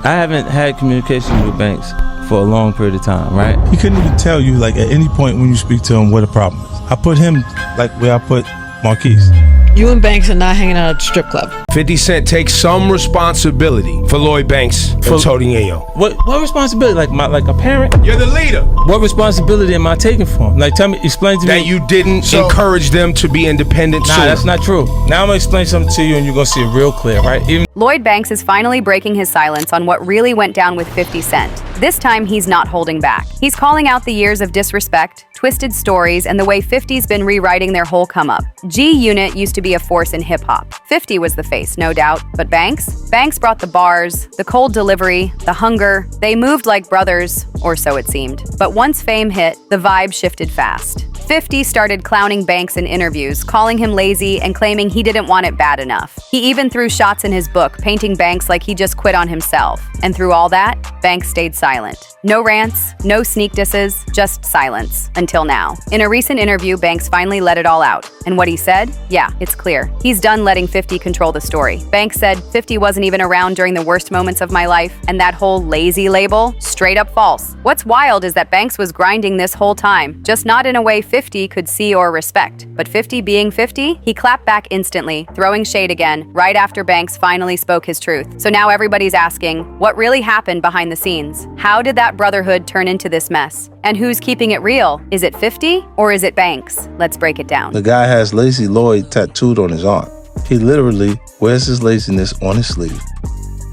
I haven't had communication with Banks for a long period of time, right? He couldn't even tell you, like, at any point when you speak to him what the problem is. I put him, like, where I put Marquise. You and Banks are not hanging out at the strip club. 50 Cent takes some responsibility for Lloyd Banks and toting Ayo. What responsibility? Like a parent? You're the leader. What responsibility am I taking for him? Like, explain to me. That you didn't encourage them to be independent Nah, that's not true. Now I'm gonna explain something to you and you're gonna see it real clear, right? Lloyd Banks is finally breaking his silence on what really went down with 50 Cent. This time, he's not holding back. He's calling out the years of disrespect, twisted stories, and the way 50's been rewriting their whole come-up. G-Unit used to be a force in hip-hop. 50 was the face, no doubt. But Banks brought the bars, the cold delivery, the hunger. They moved like brothers, or so it seemed. But once fame hit, the vibe shifted fast. 50 started clowning Banks in interviews, calling him lazy and claiming he didn't want it bad enough. He even threw shots in his book, painting Banks like he just quit on himself. And through all that, Banks stayed silent. No rants, no sneak disses, just silence. Until now. In a recent interview, Banks finally let it all out. And what he said? Yeah, it's clear. He's done letting 50 control the story. Banks said 50 wasn't even around during the worst moments of my life, and that whole lazy label? Straight up false. What's wild is that Banks was grinding this whole time, just not in a way 50 could see or respect. But 50 being 50, he clapped back instantly, throwing shade again, right after Banks finally spoke his truth. So now everybody's asking, what really happened behind the scenes? How did that brotherhood turn into this mess? And who's keeping it real? Is it 50 or is it Banks? Let's break it down. The guy has Lazy Lloyd tattooed on his arm. He literally wears his laziness on his sleeve.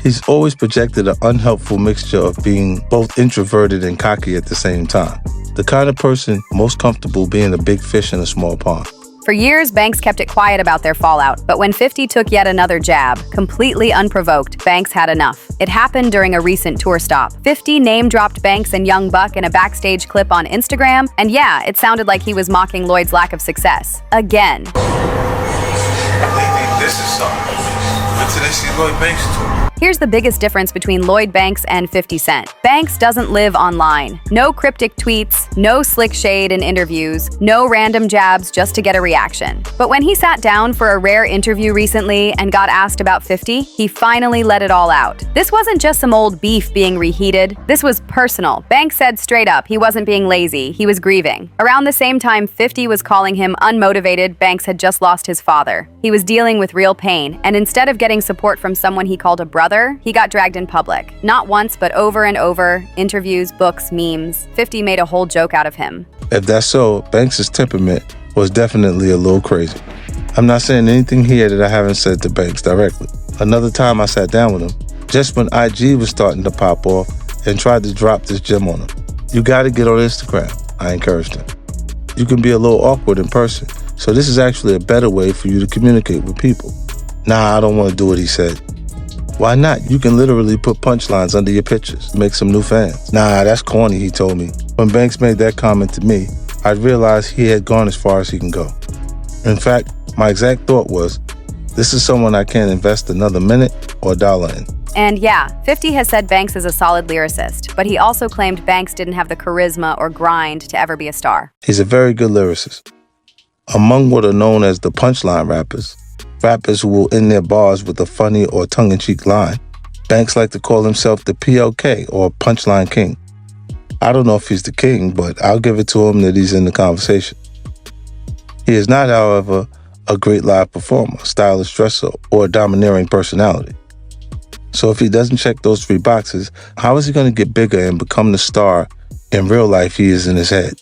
He's always projected an unhelpful mixture of being both introverted and cocky at the same time. The kind of person most comfortable being a big fish in a small pond. For years, Banks kept it quiet about their fallout, but when 50 took yet another jab, completely unprovoked, Banks had enough. It happened during a recent tour stop. 50 name-dropped Banks and Young Buck in a backstage clip on Instagram, and yeah, it sounded like he was mocking Lloyd's lack of success. Again. They think this is something. Wait till they see Lloyd Banks tour. Here's the biggest difference between Lloyd Banks and 50 Cent. Banks doesn't live online. No cryptic tweets, no slick shade in interviews, no random jabs just to get a reaction. But when he sat down for a rare interview recently and got asked about 50, he finally let it all out. This wasn't just some old beef being reheated. This was personal. Banks said straight up he wasn't being lazy, he was grieving. Around the same time 50 was calling him unmotivated, Banks had just lost his father. He was dealing with real pain, and instead of getting support from someone he called a brother, he got dragged in public. Not once, but over and over. Interviews, books, memes. 50 made a whole joke out of him. If that's so, Banks' temperament was definitely a little crazy. I'm not saying anything here that I haven't said to Banks directly. Another time I sat down with him, just when IG was starting to pop off, and tried to drop this gem on him. You gotta get on Instagram, I encouraged him. You can be a little awkward in person, so this is actually a better way for you to communicate with people. Nah, I don't want to do what he said. Why not? You can literally put punchlines under your pictures, make some new fans. Nah, that's corny, he told me. When Banks made that comment to me, I realized he had gone as far as he can go. In fact, my exact thought was, this is someone I can't invest another minute or dollar in. And yeah, 50 has said Banks is a solid lyricist, but he also claimed Banks didn't have the charisma or grind to ever be a star. He's a very good lyricist. Among what are known as the punchline rappers who will end their bars with a funny or tongue-in-cheek line, Banks like to call himself the PLK or Punchline King. I don't know if he's the king, but I'll give it to him that he's in the conversation. He is not, however, a great live performer, stylish dresser, or a domineering personality. So if he doesn't check those three boxes, how is he going to get bigger and become the star in real life he is in his head?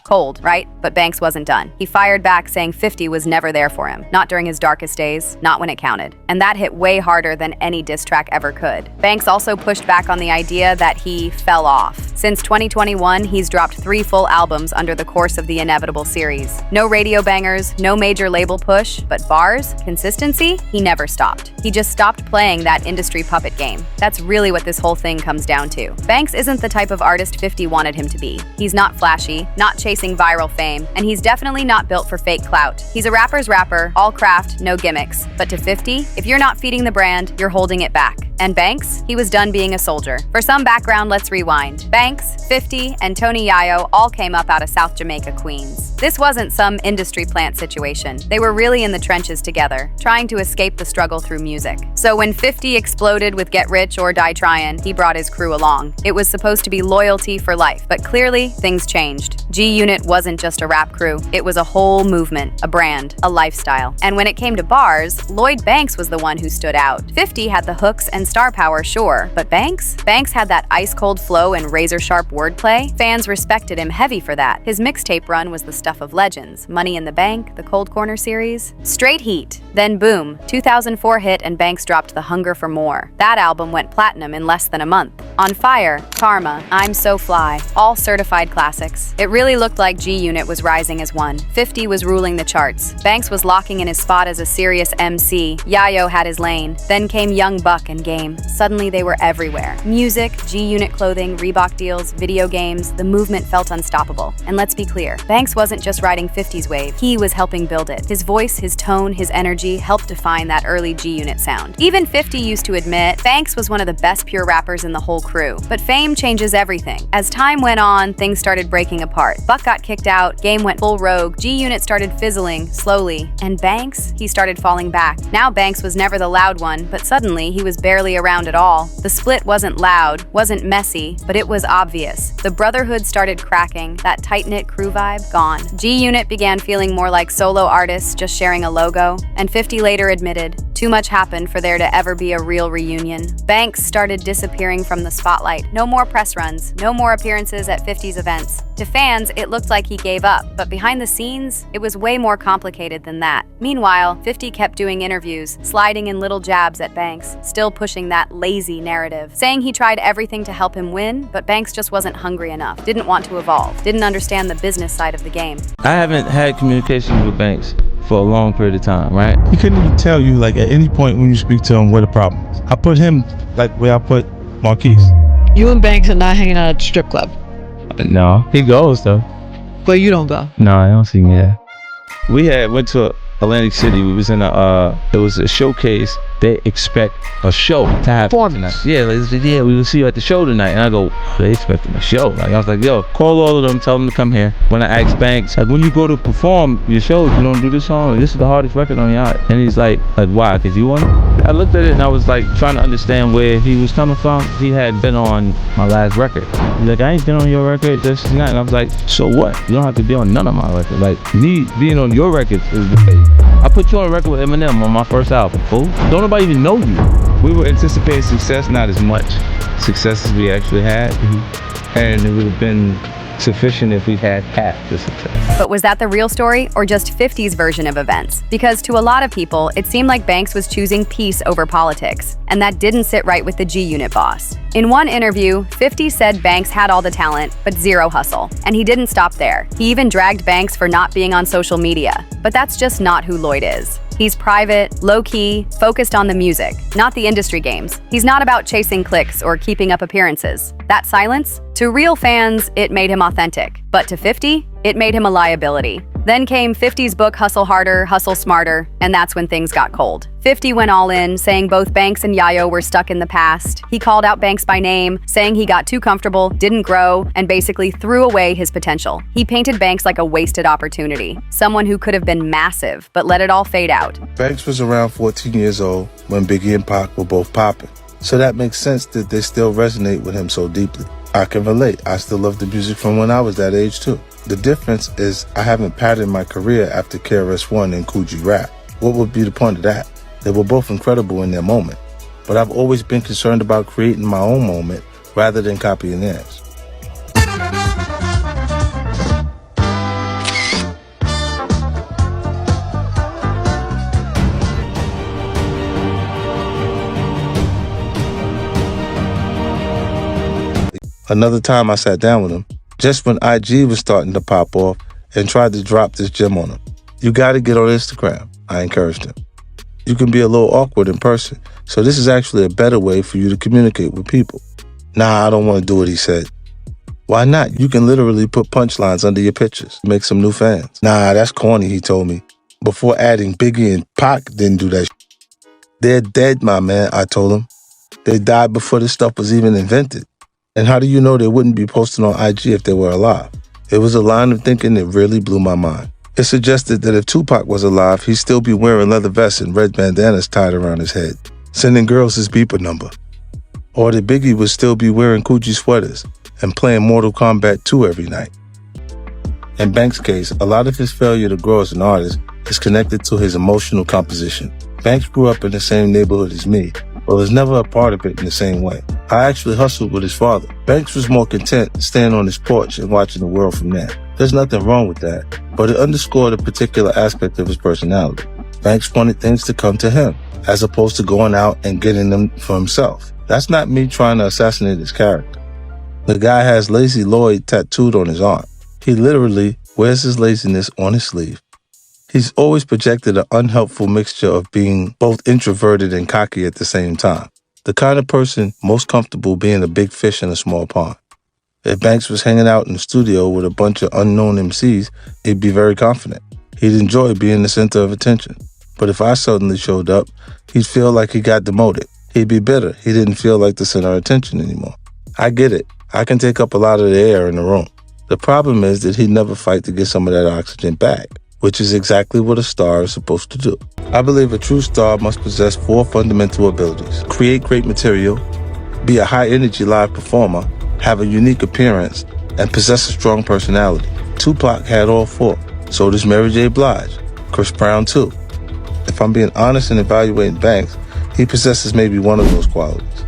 Cold, right? But Banks wasn't done. He fired back saying 50 was never there for him. Not during his darkest days, not when it counted. And that hit way harder than any diss track ever could. Banks also pushed back on the idea that he fell off. Since 2021, he's dropped 3 full albums under the course of the Inevitable series. No radio bangers, no major label push, but bars, consistency, he never stopped. He just stopped playing that industry puppet game. That's really what this whole thing comes down to. Banks isn't the type of artist 50 wanted him to be. He's not flashy, not chasing chasing viral fame, and he's definitely not built for fake clout. He's a rapper's rapper, all craft, no gimmicks. But to 50, if you're not feeding the brand, you're holding it back. And Banks, he was done being a soldier. For some background, let's rewind. Banks, 50, and Tony Yayo all came up out of South Jamaica, Queens. This wasn't some industry plant situation. They were really in the trenches together, trying to escape the struggle through music. So when 50 exploded with Get Rich or Die Tryin', he brought his crew along. It was supposed to be loyalty for life, but clearly, things changed. G-Unit wasn't just a rap crew. It was a whole movement, a brand, a lifestyle. And when it came to bars, Lloyd Banks was the one who stood out. 50 had the hooks and star power, sure, but Banks had that ice-cold flow and razor-sharp wordplay. Fans respected him heavy for that. His mixtape run was the stuff of legends. Money in the Bank, the Cold Corner series. Straight heat. Then boom, 2004 hit and Banks dropped The Hunger for More. That album went platinum in less than a month. On Fire, Karma, I'm So Fly, all certified classics. It really looked like G-Unit was rising as one. 50 was ruling the charts. Banks was locking in his spot as a serious MC. Yayo had his lane. Then came Young Buck and Game. Suddenly they were everywhere. Music, G-Unit clothing, Reebok deals, video games, the movement felt unstoppable. And let's be clear, Banks wasn't just riding 50's wave, he was helping build it. His voice, his tone, his energy helped define that early G-Unit sound. Even 50 used to admit Banks was one of the best pure rappers in the whole crew. But fame changes everything. As time went on, things started breaking apart. Buck got kicked out, Game went full rogue, G-Unit started fizzling, slowly. And Banks, he started falling back. Now Banks was never the loud one, but suddenly he was barely around at all. The split wasn't loud, wasn't messy, but it was obvious. The brotherhood started cracking, that tight-knit crew vibe gone. G-Unit began feeling more like solo artists just sharing a logo, and 50 later admitted, too much happened for there to ever be a real reunion. Banks started disappearing from the spotlight. No more press runs, no more appearances at 50's events. To fans, it looked like he gave up, but behind the scenes, it was way more complicated than that. Meanwhile, 50 kept doing interviews, sliding in little jabs at Banks, still pushing that lazy narrative, saying he tried everything to help him win, but Banks just wasn't hungry enough, didn't want to evolve, didn't understand the business side of the game. I haven't had communication with Banks for a long period of time, right? He couldn't even tell you, like, at any point when you speak to him, what the problem is. I put him, like, where I put Marquise. You and Banks are not hanging out at the strip club. No, he goes though. But you don't go. No, I don't see him there. We went to Atlantic City. We was in it was a showcase. They expect a show to happen tonight. Yeah, we will see you at the show tonight. And I go, they expecting a show. Like, I was like, yo, call all of them, tell them to come here. When I asked Banks, like, when you go to perform your shows, you don't do this song? This is the hardest record on your. And he's like why? Cause you want it? I looked at it and I was like trying to understand where he was coming from. He had been on my last record. He's like, I ain't been on your record, this is not. And I was like, so what? You don't have to be on none of my records. Like, me being on your records is the thing. I put you on a record with Eminem on my first album, fool. Don't nobody even know you. We were anticipating success, not as much success as we actually had. And it would have been sufficient if we had half the success. But was that the real story, or just 50's version of events? Because to a lot of people, it seemed like Banks was choosing peace over politics, and that didn't sit right with the G-Unit boss. In one interview, 50 said Banks had all the talent, but zero hustle. And he didn't stop there. He even dragged Banks for not being on social media. But that's just not who Lloyd is. He's private, low-key, focused on the music, not the industry games. He's not about chasing clicks or keeping up appearances. That silence? To real fans, it made him authentic. But to 50, it made him a liability. Then came 50's book Hustle Harder, Hustle Smarter, and that's when things got cold. 50 went all in, saying both Banks and Yayo were stuck in the past. He called out Banks by name, saying he got too comfortable, didn't grow, and basically threw away his potential. He painted Banks like a wasted opportunity, someone who could have been massive, but let it all fade out. Banks was around 14 years old when Biggie and Pac were both popping. So that makes sense that they still resonate with him so deeply. I can relate. I still love the music from when I was that age too. The difference is I haven't patterned my career after KRS-One and Coogee Rap. What would be the point of that? They were both incredible in their moment. But I've always been concerned about creating my own moment rather than copying theirs. Another time I sat down with him, just when IG was starting to pop off, and tried to drop this gem on him. You gotta get on Instagram, I encouraged him. You can be a little awkward in person, so this is actually a better way for you to communicate with people. Nah, I don't want to do what he said. Why not? You can literally put punchlines under your pictures, make some new fans. Nah, that's corny, he told me. Before adding Biggie and Pac didn't do that. They're dead, my man, I told him. They died before this stuff was even invented. And how do you know they wouldn't be posted on IG if they were alive? It was a line of thinking that really blew my mind. It suggested that if Tupac was alive, he'd still be wearing leather vests and red bandanas tied around his head, sending girls his beeper number. Or that Biggie would still be wearing Gucci sweaters and playing Mortal Kombat 2 every night. In Banks' case, a lot of his failure to grow as an artist is connected to his emotional composition. Banks grew up in the same neighborhood as me, but was never a part of it in the same way. I actually hustled with his father. Banks was more content staying on his porch and watching the world from there. There's nothing wrong with that, but it underscored a particular aspect of his personality. Banks wanted things to come to him, as opposed to going out and getting them for himself. That's not me trying to assassinate his character. The guy has Lazy Lloyd tattooed on his arm. He literally wears his laziness on his sleeve. He's always projected an unhelpful mixture of being both introverted and cocky at the same time. The kind of person most comfortable being a big fish in a small pond. If Banks was hanging out in the studio with a bunch of unknown MCs, he'd be very confident. He'd enjoy being the center of attention. But if I suddenly showed up, he'd feel like he got demoted. He'd be bitter. He didn't feel like the center of attention anymore. I get it. I can take up a lot of the air in the room. The problem is that he'd never fight to get some of that oxygen back, which is exactly what a star is supposed to do. I believe a true star must possess 4 fundamental abilities: create great material, be a high-energy live performer, have a unique appearance, and possess a strong personality. Tupac had all 4. So does Mary J. Blige, Chris Brown too. If I'm being honest in evaluating Banks, he possesses maybe one of those qualities.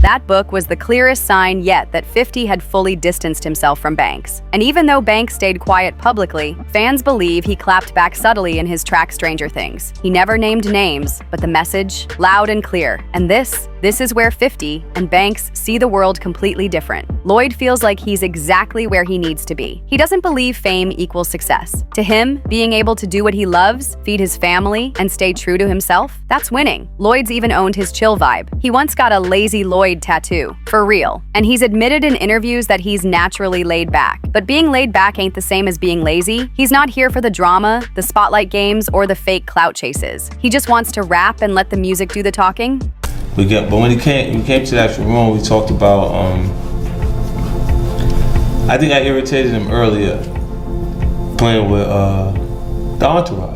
That book was the clearest sign yet that 50 had fully distanced himself from Banks. And even though Banks stayed quiet publicly, fans believe he clapped back subtly in his track Stranger Things. He never named names, but the message, loud and clear. And this is where 50 and Banks see the world completely different. Lloyd feels like he's exactly where he needs to be. He doesn't believe fame equals success. To him, being able to do what he loves, feed his family, and stay true to himself, that's winning. Lloyd's even owned his chill vibe. He once got a Lazy Lloyd tattoo, for real. And he's admitted in interviews that he's naturally laid back. But being laid back ain't the same as being lazy. He's not here for the drama, the spotlight games, or the fake clout chases. He just wants to rap and let the music do the talking. But when we came to the actual room, we talked about, I think I irritated him earlier, playing with the entourage.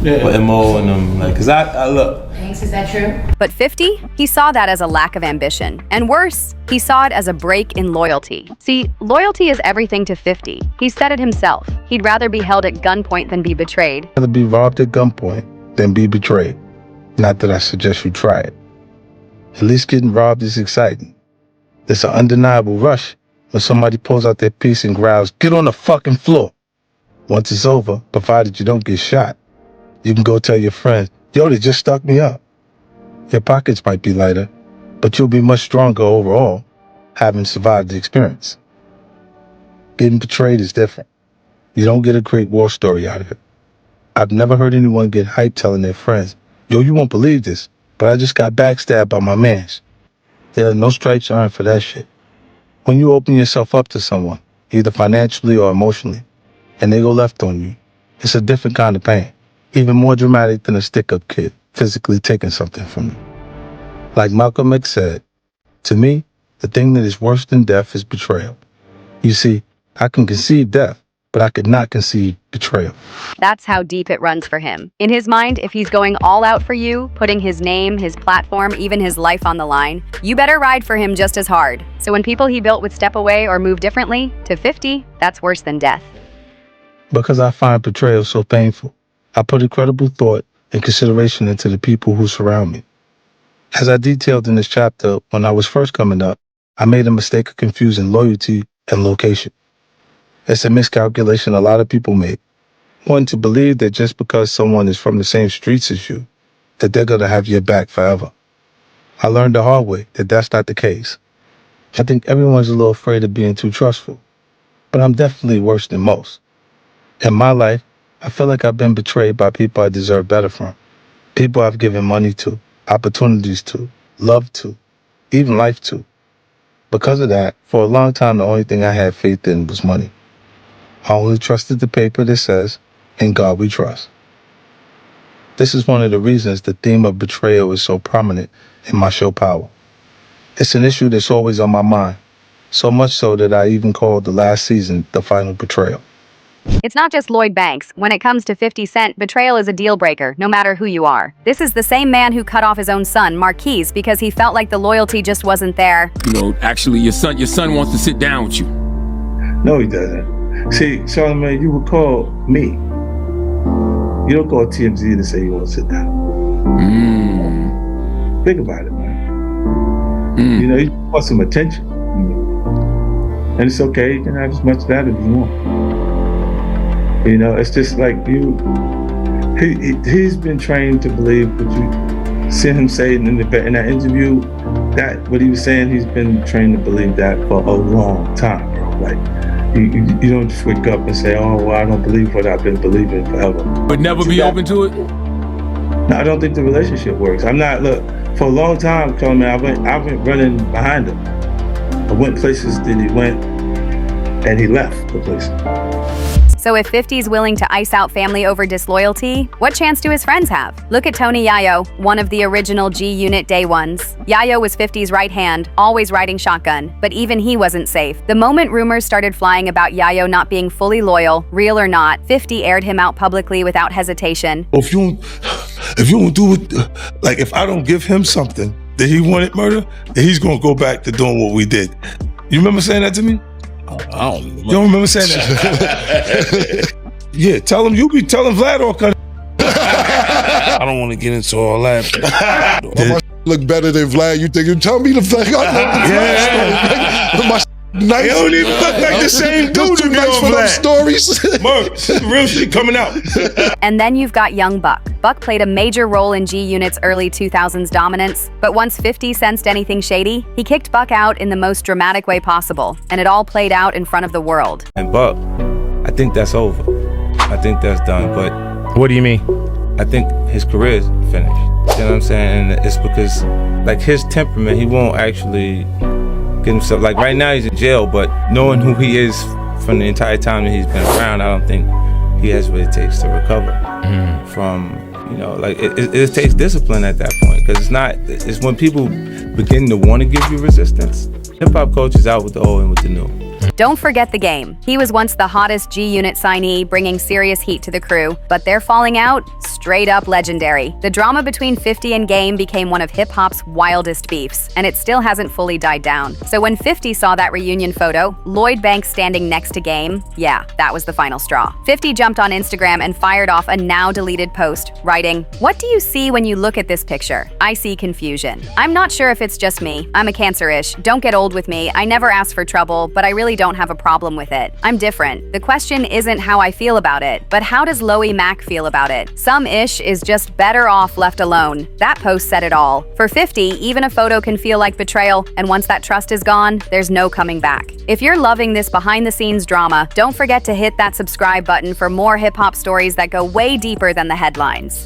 Yeah. With MO and them, like, cause I look. Thanks, is that true? But 50, he saw that as a lack of ambition. And worse, he saw it as a break in loyalty. See, loyalty is everything to 50. He said it himself. He'd rather be held at gunpoint than be betrayed. I'd rather be robbed at gunpoint than be betrayed. Not that I suggest you try it. At least getting robbed is exciting. There's an undeniable rush when somebody pulls out their piece and growls, "Get on the fucking floor." Once it's over, provided you don't get shot, you can go tell your friends, "Yo, they just stuck me up." Your pockets might be lighter, but you'll be much stronger overall, having survived the experience. Getting betrayed is different. You don't get a great war story out of it. I've never heard anyone get hyped telling their friends, "Yo, you won't believe this, but I just got backstabbed by my mans." There are no stripes earned for that shit. When you open yourself up to someone, either financially or emotionally, and they go left on you, it's a different kind of pain. Even more dramatic than a stick-up kid physically taking something from you. Like Malcolm X said, to me, the thing that is worse than death is betrayal. You see, I can conceive death, but I could not conceive betrayal. That's how deep it runs for him. In his mind, if he's going all out for you, putting his name, his platform, even his life on the line, you better ride for him just as hard. So when people he built would step away or move differently, to 50, that's worse than death. Because I find betrayal so painful, I put incredible thought and consideration into the people who surround me. As I detailed in this chapter, when I was first coming up, I made a mistake of confusing loyalty and location. It's a miscalculation a lot of people make. One, to believe that just because someone is from the same streets as you, that they're going to have your back forever. I learned the hard way that that's not the case. I think everyone's a little afraid of being too trustful, but I'm definitely worse than most. In my life, I feel like I've been betrayed by people I deserve better from. People I've given money to, opportunities to, love to, even life to. Because of that, for a long time, the only thing I had faith in was money. I only trusted the paper that says, "In God we trust." This is one of the reasons the theme of betrayal is so prominent in my show Power. It's an issue that's always on my mind, so much so that I even called the last season the final betrayal. It's not just Lloyd Banks. When it comes to 50 Cent, betrayal is a deal breaker, no matter who you are. This is the same man who cut off his own son, Marquise, because he felt like the loyalty just wasn't there. You know, actually, your son wants to sit down with you. No, he doesn't. See, Charlamagne, you would call me. You don't call TMZ to say you want to sit down. Think about it, man. You know, you want some attention. And it's okay, you can have as much of that as you want. You know, it's just like he's been trained to believe what you see him say in that interview, that what he was saying, he's been trained to believe that for a long time, bro. Like, you don't just wake up and say, oh, well, I don't believe what I've been believing forever. But never be open to it? No, I don't think the relationship works. Look, for a long time, Charlamagne, I went running behind him. I went places that he went, and he left the place. So if 50's willing to ice out family over disloyalty, what chance do his friends have? Look at Tony Yayo, one of the original G-Unit day ones. Yayo was 50's right hand, always riding shotgun, but even he wasn't safe. The moment rumors started flying about Yayo not being fully loyal, real or not, 50 aired him out publicly without hesitation. If you don't do it, like if I don't give him something that he wanted murder, then he's gonna go back to doing what we did. You remember saying that to me? I don't remember. You don't remember saying that? Yeah, tell him you be telling Vlad all kind of I don't want to get into all that. My look better than Vlad. You think you tell me the fact? I know the Vlad story. Nice. He don't even look like the same dude to me nice on for them Vlad. stories. Mark, real shit coming out. And then you've got young Buck. Buck played a major role in G-Unit's early 2000s dominance, but once 50 sensed anything shady, he kicked Buck out in the most dramatic way possible, and it all played out in front of the world. And Buck, I think that's over. I think that's done, but What do you mean? I think his career is finished. You know what I'm saying? And it's because, like, his temperament, he won't actually get himself, like right now he's in jail, but knowing who he is from the entire time that he's been around, I don't think he has what it takes to recover from, you know, like it takes discipline at that point, because it's when people begin to want to give you resistance. Hip-hop culture is out with the old and with the new. Don't forget the game. He was once the hottest G-Unit signee, bringing serious heat to the crew, but their falling out, straight up legendary. The drama between 50 and Game became one of hip-hop's wildest beefs, and it still hasn't fully died down. So when 50 saw that reunion photo, Lloyd Banks standing next to Game, yeah, that was the final straw. 50 jumped on Instagram and fired off a now-deleted post, writing, "What do you see when you look at this picture? I see confusion. I'm not sure if it's just me. I'm a Cancer-ish. Don't get old with me. I never asked for trouble, but I really don't have a problem with it. I'm different. The question isn't how I feel about it, but how does Loey Mac feel about it? Some ish is just better off left alone." That post said it all. For 50, even a photo can feel like betrayal, and once that trust is gone, there's no coming back. If you're loving this behind-the-scenes drama, don't forget to hit that subscribe button for more hip-hop stories that go way deeper than the headlines.